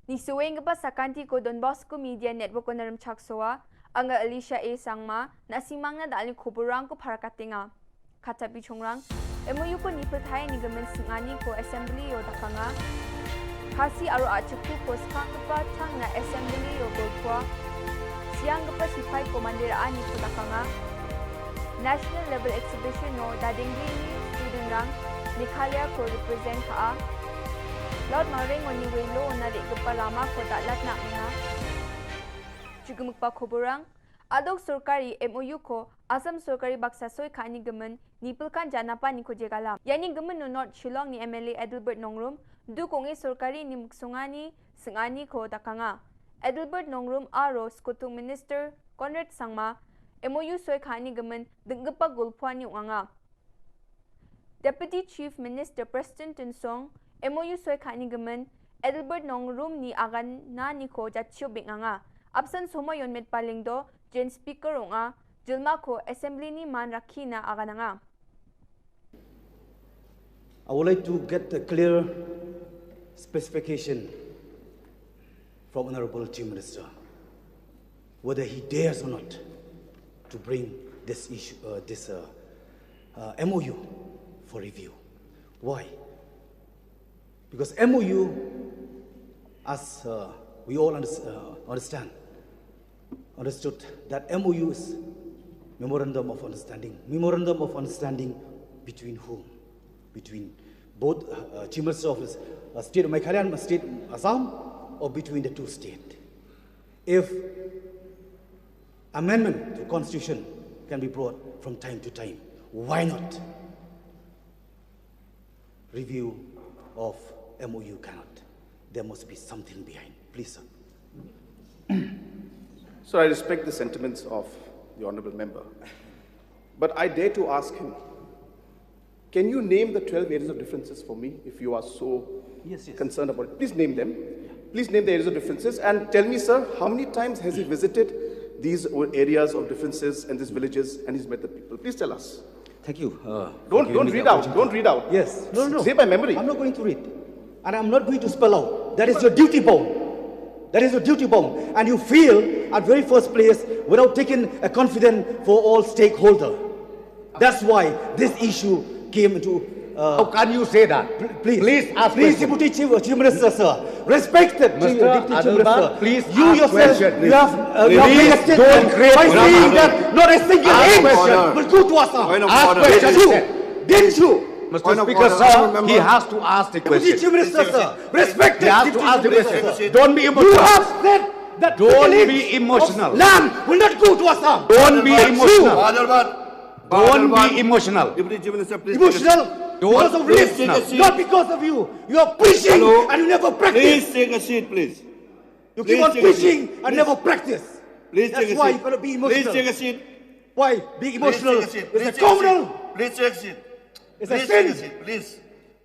Ni suweng pa sakanti ko Don Bosco Media Network ko naram chaksoa, anga Alicia A. Sangma, na simang na dali kuburang ko para katinga. Katapi chongrang, MOU ko ni pertaya ni gamen singani ko assembly o dakanga, kasi aro achiku ko skang pa chang na assembly o golpwa, siyang pa sipay ko mandiraan ni ko dakanga, national level exhibition no dadingli student rang, Nikhalya ko represent ka. Laut maring o ni Welo na rin kapalama ko dalat na nga. Juga magpakuburang, adog surkari MOU ko, asam surkari baksasoy ka ni gaman, nipilkan janapa ni ko jegalam. Yani gaman no North Shillong ni MLA Edelbert Nongrum, du kongi surkari ni muksungani, singani ko dakanga. Edelbert Nongrum aro skutung Minister Conrad Sangma, MOU soy ka ni gaman, denggapa gulpuan yung nga. Deputy Chief Minister Preston Tinsong, MOU soy kani gaman, Edelbert Nongrum ni agan na ni ko jatcho binganga. Absan soma yon med palingdo, Jen Speaker nga, Jilma ko Assembly ni man rakina agan nga. I would like to get a clear specification from Honorable Chief Minister, whether he dares or not to bring this issue, MOU for review. Why? Because MOU, as we all understood that MOU is Memorandum of Understanding. Memorandum of Understanding between whom? Between both Chief Minister of State of Meghalaya and State Assam, or between the two states? If amendment to the Constitution can be brought from time to time, why not review of MOU cannot? There must be something behind. Please, sir. So I respect the sentiments of the Honourable Member. But I dare to ask him, can you name the 12 areas of differences for me if you are so concerned about it? Please name them. Please name the areas of differences and tell me, sir, how many times has he visited these areas of differences and these villages and he's met the people? Please tell us. Thank you. Don't read out. Don't read out. Yes. No. Say by memory. I'm not going to read. And I'm not going to spell out. That is your duty bound. That is your duty bound. And you feel at very first place without taking a confidence for all stakeholders. That's why this issue came into... How can you say that? Please ask Please, Deputy Chief Minister, sir. Respected Mr. Deputy Chief Minister. Please you ask yourself, question. you have Please don't create by saying that not a single inch will go to Assam. Ask question. Didn't you? Mr. Speaker, sir, he has to ask the Deputy question. Chief Minister, sir. Respected He has to Deputy ask the Chief Minister, question. sir. Don't be You emotional. have said that Don't single be inch emotional. of land will not go to Assam. Don't be emotional. Don't Bahadur be emotional. Deputy Chief Minister, please. Emotional because of Please race, take a seat. not because of you. You are preaching Hello. and you never practice. Please take a seat, please. You Please keep on take a preaching seat. and Please. never practice. Please That's take a why seat. you cannot be emotional. Please take a seat. Why? Being emotional Please take a seat. is Please a take a seat. criminal. Please take a seat. It's a Please take a sin. seat. Please.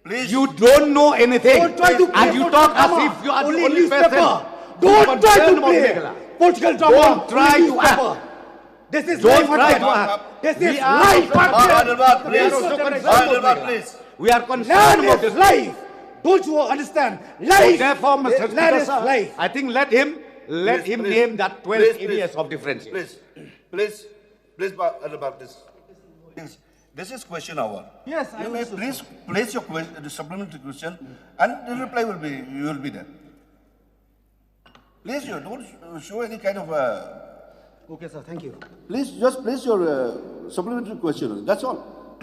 Please. You don't know anything. Don't try to play And you political talk as drama. if you are the Only only person. newspaper. who Don't try concerned to about play Meghalaya. political drama. Don't try Only to newspaper. act. This is Don't life try and to death. act. This We is are life and Bahadur, death. please. also concerned Bahadur, about Meghalaya. please. We are concerned Land about is this. life. Don't you understand? So Life. therefore, Mr. Land Speaker, is sir, life. I think let him Please. name that 12 Please, areas please. of difference. Please, Bahadur, please. This is question hour. Yes, I You may understood, please place your question, the supplementary question, and the reply will be, you will be there. Please, you don't show any kind of, Okay, sir. Thank you. please just place your supplementary question. That's all.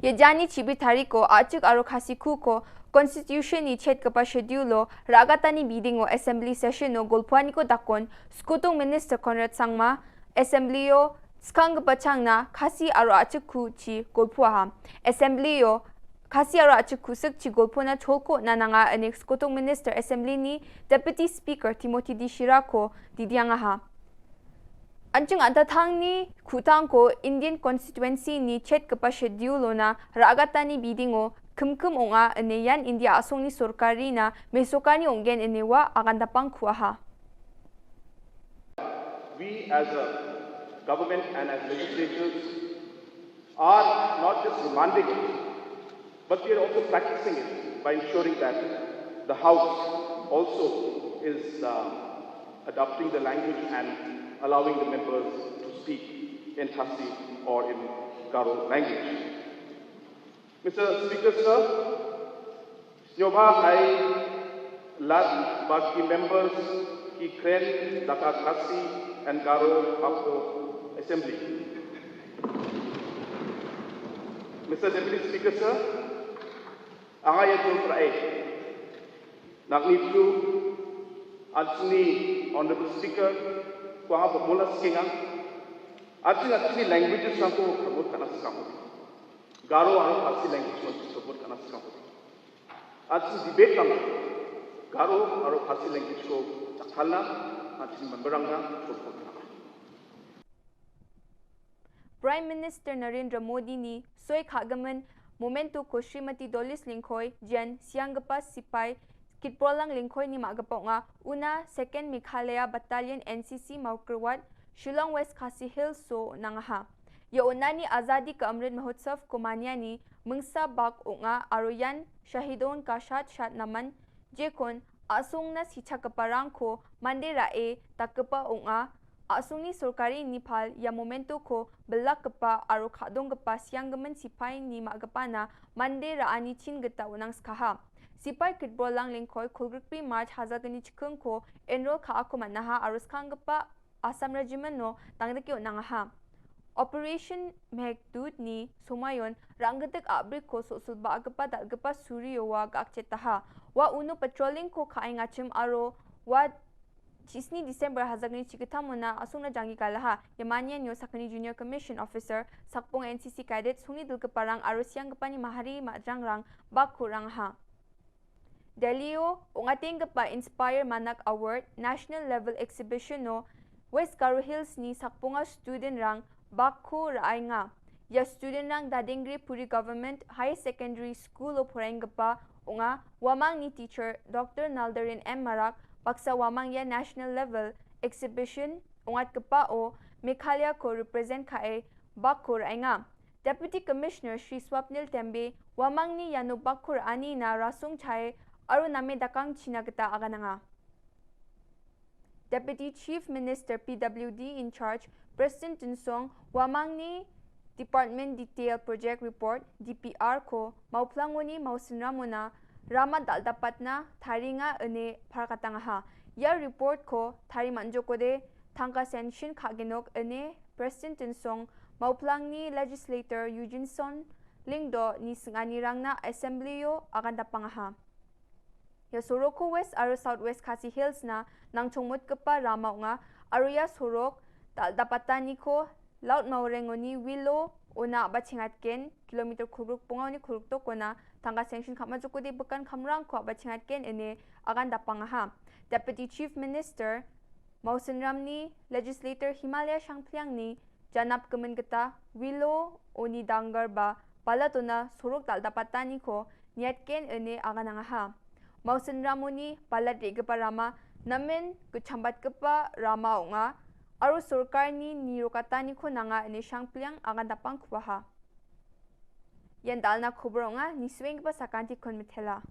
Ye jani chibi tariko achuk aro khasiku ko constitution ni chet kapa schedule lo ragatani meeting o assembly session no golpwani ko dakon skutung Minister Conrad Sangma assembly o skang pachangna khasi aro achukku chi golpwa ha assembly o khasi aro achukku sik chi golpona cholko nananga anex skutung Minister assembly ni deputy speaker Timothy Dishira ko didianga ha Anjung antatang ni kutang ko Indian constituency ni chet kapa schedule na ragatani bidding o kumkum onga ane yan India asong ni sorkari na mesokani ongen enewa agandapang kuaha. We as a government and as legislators are not just demanding it, but we are also practicing it by ensuring that the House also is adopting the language and allowing the members to speak in Khasi or in Garo language. Mr. Speaker, sir, Nyoba I last baki members ki kren Dhaka Khasi and Garo Apo Assembly. Mr. Deputy Speaker, sir, Angayatul Prae, Nagnitu, Ajni, Honorable Speaker, Kuanga Bomola Skinga, Ajni languages Sanko Kabut Kanaskamu, Garo Aro Khasi language was Kabut Kanaskamu. Ajni debate Kama, Garo Aro Khasi language ko Chakhala, Ajni Memberanga, Chokotana. Prime Minister Narendra Modi ni soy khagaman momento ko Srimati Dolis Lingkhoy Jan Sianggapa Sipai Kitprolang Lingkhoy ni magapo nga una 2nd Meghalaya Battalion NCC Maukerwat Shillong West Khasi Hills so nangaha. Yauna ni Azadi ka Amrit Mahotsav kumanya ni mungsa bak o nga aroyan shahidon ka shat naman jekon asung na sicha kaparang ko mandera e takapa o nga asung ni Sorkari Nepal ya momento ko belak kepa aro khadong kepa siang gemen sipai ni magapana mande raani chin geta unang skaha. Sipai kitbolang lingkoi kulgrikpi March hazagani chikung ko enroll ka ako manaha aro skang kepa Assam Regiment no tangdaki unangaha. Operation Meghdut ni sumayon ranggatek abrik ko susulba agapa dalgapa Suryo wa gakchetaha. Wa uno patrolling ko kaingachim aro wa Chisni December hazagni chikatamuna asungna jangi kalaha Yamanya nyo sakani Junior Commission Officer sakpong NCC Cadet suni dulkeparang arusyang gepani mahari majangrang bakurang ha. Delio ungating gepa Inspire Manak Award National Level Exhibition no West Garo Hills ni sakpunga student rang baku raay nga. Ya student rang Dadingri Puri Government High Secondary School o Purang gepa unga wamang ni teacher Dr. Naldarin M. Marak Paksa wamang ya national level exhibition ungat kepa o Meghalaya ko represent kae bakur ay nga. Deputy Commissioner Shri Swapnil Tembe wamang ni yano bakur ani na rasung chae aro name dakang chinagata aga nga. Deputy Chief Minister PWD in charge Preston Tinsong wamang ni Department Detail Project Report DPR ko mauplangoni mausinramuna Rama daldapat na thari nga ane parakatanga ha. Ya report ko thari manjo ko de tangka sanction kaginok ane President Tinsong mauplang ni legislator Eugene Son lingdo ni singanirang na assemblyo akan dapanga ha. Ya Soroko West aro Southwest Khasi Hills na nang chungmut kepa Rama nga aro ya Sorok daldapatan ni ko laut maurengoni Willow una abachingatken kilometer kuruk pungaw ni kuruk to ko na tangga sanction kamajuko de bukan kamrang ko abachingatken ene akan dapangaha. Deputy Chief Minister Mausinram ni Legislator Himalaya Shangpliang ni janap kemen geta Willow oni danggar ba pala to na suruk daldapatan ni ko niatken ene akan nangaha. Mausinram ni palat de gepa Rama namen kuchambat kepa Rama nga aro sorkar ni nirokata ni ko nanga ene Shangpliang akan dapang kubaha. Yan dal na kubro nga ni swing pa sa kanti kon metela.